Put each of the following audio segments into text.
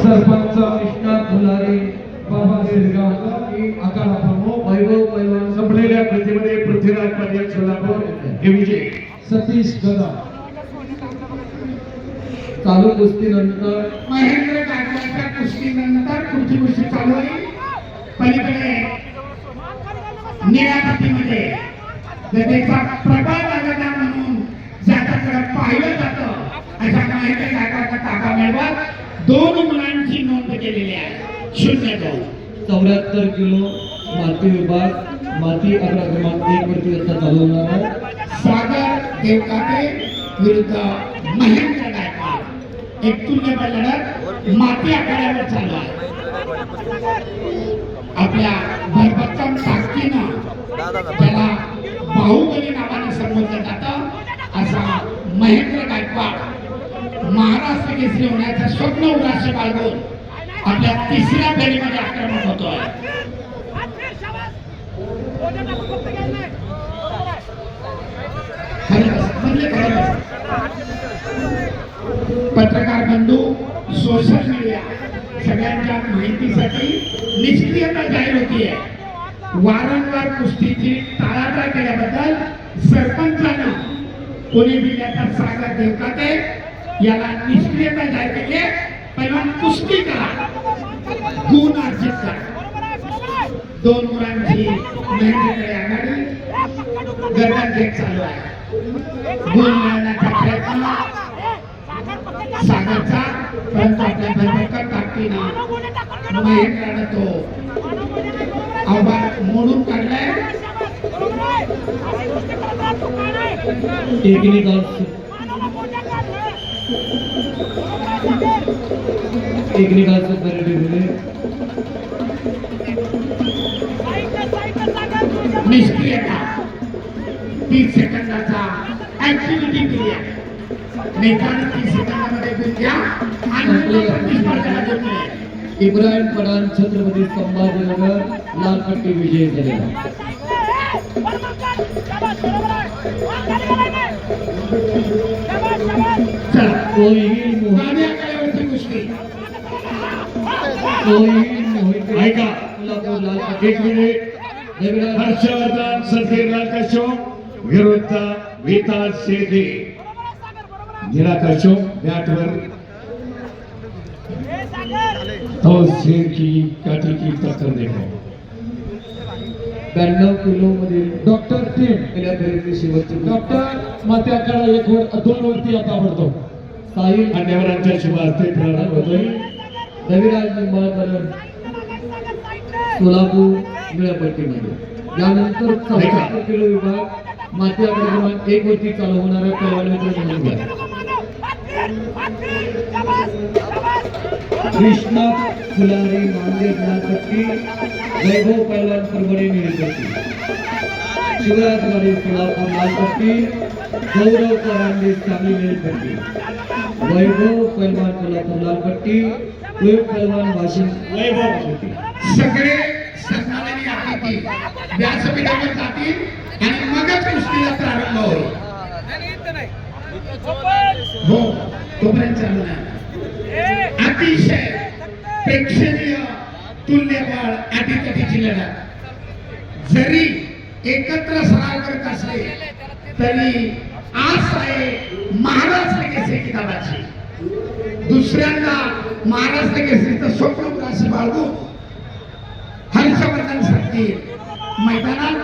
सरपंच कृष्णा फुलारी बाबा शिरगाव आकारा प्रमुख वैभव पैलवान संपलेल्या कुस्तीमध्ये पृथ्वीराज पाटील सोलापूर हे विजय. सतीश गदा चालू कुस्तीनंतर महेंद्र गायकवाडच्या कुस्तीनंतर पुढची कुस्ती चालू आहे. पलीकडे निळ्या पट्टीमध्ये त्याचा प्रभाव लागला म्हणून ज्याच्याकडे पाहिलं जातं अशा महेंद्र गायकवाडचा ताबा मिळवत 2 मुलांची नोंद केलेली आहे. 0-2 74 किलो माती विभाग माती 11 क्रमांक 1 वरती आता चालू होणार आहे. सागर देवकाते विरुद्ध महेंद्र गायकवाड एक तुल्यबळ लढत माती आखाड्यावर चालू आहे. आपल्या भरभक्कम ताकदीनं त्याला बाहुबली नावाने संबोधलं जातं असा महेंद्र गायकवाड महाराष्ट्र केसरी होण्याचं स्वप्न उराशी बाळगून आपल्या तिसऱ्या फेरीमध्ये आक्रमक होतोय. पत्रकार बंधू सोशल मीडिया सगळ्यांच्या माहितीसाठी निष्क्रियता जाहीर होतीये. वारंवार कुस्तीची टाळाटाळ केल्याबद्दल सरपंचानं पुणे जिल्ह्याचा सागर देवकाते याला निष्क्रियता जाहीर केली. पैलवान कुस्ती करा, गुण अर्जित करा. 2 मुलांची मेहनतीकडे आघाडी गर्दन घेत चालू आहे. गुण मिळवण्याचा प्रयत्न सागरचा, परंतु आपल्या भरभक्कम ताकदीनं महेंद्रानं तो आव्हान मोडून काढलाय. टेक्निकल सुपरिटेंडेंट निष्क्रियता 30 सेकंदाचा ऍक्टिव्हिटी पिरियड. नेत्याने 30 सेकंदामध्ये गुण घ्या आणि प्रतिस्पर्धेला गुण मिळेल. इब्राहिम पठाण छत्रपती संभाजीनगर लाल पट्टी विजयी झाले. ऐका एक मिनिट. हर्षवर्धन सतीश कश्यप विरुद्ध विकास शेट्टी. निळा कश्यप बॅटवर तो शेर की काठी की टक्कर देतो. 92 किलो मधील डॉक्टर टीम गेल्या फेरीतली शेवटची डॉक्टर माती आखाडा 1-2 वरती आता आवडतो. साहिल मान्यवरांच्या शुभ हस्ते प्रारंभ होतोय. रविराज निंबाळकर सोलापूर निळ्या पट्टीमध्ये. यानंतर 74 किलो विभाग माती आखाडा क्रमांक 1 वरती चालू होणाऱ्या पैलवान मित्र म्हणून घ्या. कृष्णा फुलारी नांदेड लाल पट्टी, वैभव पैलवान परभणी निळी पट्टी, शिवराज वाडी सोलापूर लाल पट्टी, गौरव करांडे सांगली निळी पट्टी, वैभव पैलवान कोल्हापूर लाल पट्टी, वैभव पैलवान वाशिम वैभव पट्टी. सगळे सन्माननीय अतिथी व्यासपीठावर जातील आणि मगच कुस्तीला प्रारंभ होईल. हो, तोपर्यंत चालू नाही. अतिशय प्रेक्षणीय तुल्यबळ अटीतटीची लढत. जरी एकत्र सराव करत असले तरी आस आहे महाराष्ट्र केसरी किताबाची. दुसऱ्यांदा महाराष्ट्र केसरीचं स्वप्न उराशी बाळगून हर्षवर्धन साठी मैदानात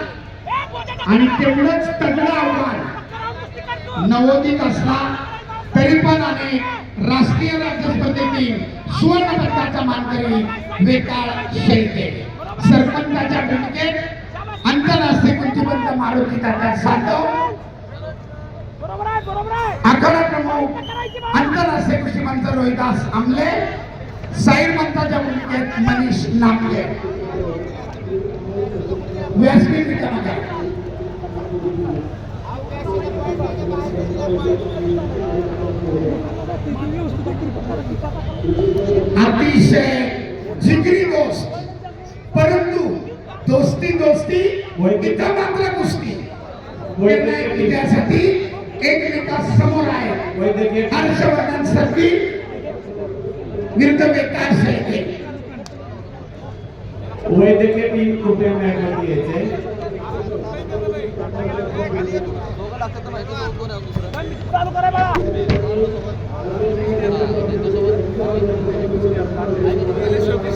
आणि तेवढंच तगडं आव्हान नवोदित असला तरी पण अनेक राष्ट्रीय राज्य स्पर्धेतील सुवर्ण पदकाचा मानकरी वेताळ शेळके. सरपंचाच्या भूमिकेत आंतरराष्ट्रीय कुस्तीबद्ध मारुती तात्या सातव. आखाडा प्रमुख आंतरराष्ट्रीय कुस्तीबद्ध रोहिदास आमले. साईड पंथाच्या भूमिकेत मनीष नामले. व्यासपीठ रिकामा करा. अतिशय जिगरी दोस्त, परंतु दोस्ती दोस्ती इथं मात्र कुस्ती. त्यासाठी एकमेका समोर आहे. हर्षवर्धन साठी विरुद्ध विकास शेळके. वैद्यकीय टीम कृपया मॅटवरती यायचे. चालू करा बाळा.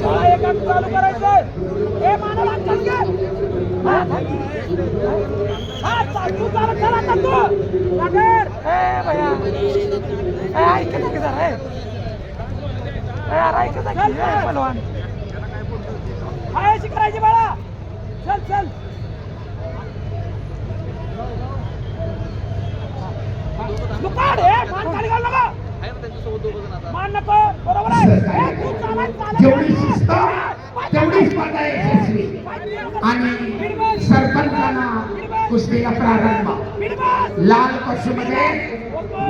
बाळा, एक हात चालू करायचंय. ए मानव हात चालू घे. तू चालू कर आता तू. सागर. ए भैया. ऐक ना की जरा. यार ऐक ना की पहलवान. अशी करायची बाळा. चल चल. दुकान आहे मान खाली घाल नका. मान नको. बरोबर आहे. तू चालाय जेवढी शिस्त तेवढी स्पर्धा यशस्वी. आणि सरपंचांना कुस्तीला प्रारंभ. लाल पशुमध्ये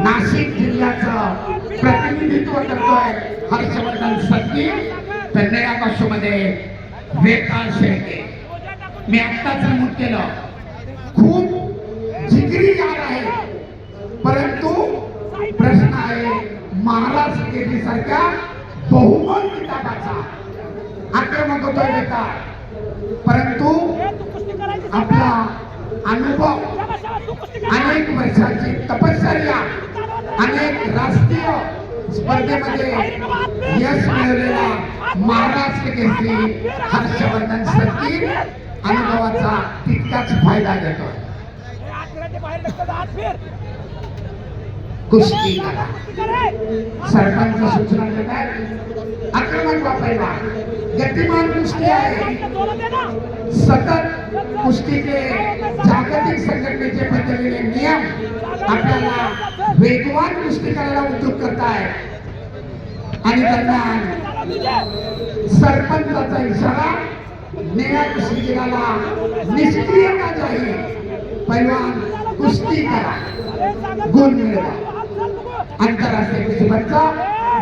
नाशिक जिल्ह्याचं प्रतिनिधित्व करतोय हर्षवर्धन सत्ती. तर निळ्या पशुमध्ये विकास शेळके. मी आत्ताच नमूद केलं, खूप जिगरी यार आहे, परंतु प्रश्न आहे महाराष्ट्र केसरी सारख्या बहुमत किताबाचा आक्रमक होतोय बेकार. परंतु आपला अनुभव, अनेक वर्षाची तपश्चर्या, अनेक राष्ट्रीय स्पर्धेमध्ये यश मिळवलेला महाराष्ट्र केसरी हर्षवर्धन सत्ती अनुभवाचा तितकाच फायदा घेतो. कुस्ती करा. सरपंच सूचना देतात आक्रमक वापरायला. गतिमान कुस्ती आहे. सतत कुस्तीचे जागतिक संघटनेचे बदललेले नियम आपल्याला वेगवान कुस्ती करायला उद्योग करतायत. आणि दरम्यान सरपंचाचा इशारा निळ्या कुस्तीगीराला निष्क्रियता जाहीर. पैलवान कुस्ती करा, गुण मिळवा. आंतरराष्ट्रीय कुस्तीपंच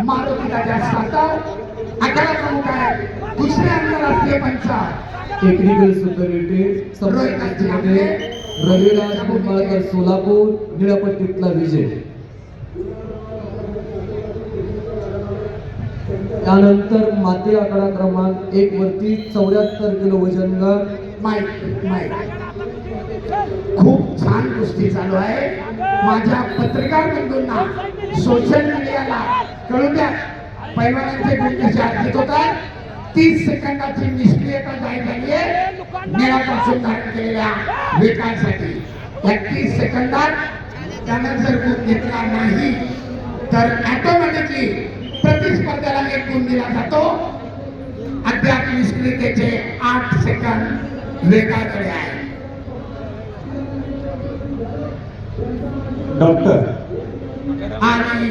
मारुती राजा साताव आखाडा प्रमुख आहे. दुसरे आंतरराष्ट्रीय पंच टेक्निकल सुपरिटेंडेंट सरपंचमध्ये रविराज निंबाळकर सोलापूर, निळपट्टीतला विजय. त्यानंतर माती आकडा क्रमांक 1 वरती 74 किलो वजन गट. माईक खूप छान कुस्ती चालू आहे. माझ्या पत्रकार बंधूंना सोशल मीडियाला कळू द्या पैलवानांचे गुण कसे अर्जित होत आहेत. 30 सेकंदाची निष्क्रियता जाहीर झाली आहे निळापासून धारण केलेल्या विकासासाठी. या 30 सेकंदात त्यानं जर गुण घेतला नाही तर ऑटोमॅटिकली प्रतिस्पर्ध्याला एक गुण दिला जातो. अद्याप निष्क्रियतेचे 8 सेकंद वेगाकडे आहे. डॉक्टर आणि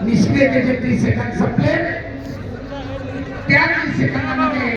निष्क्रियतेचे 30 सेकंद संपले. त्या 30 सेकंदामध्ये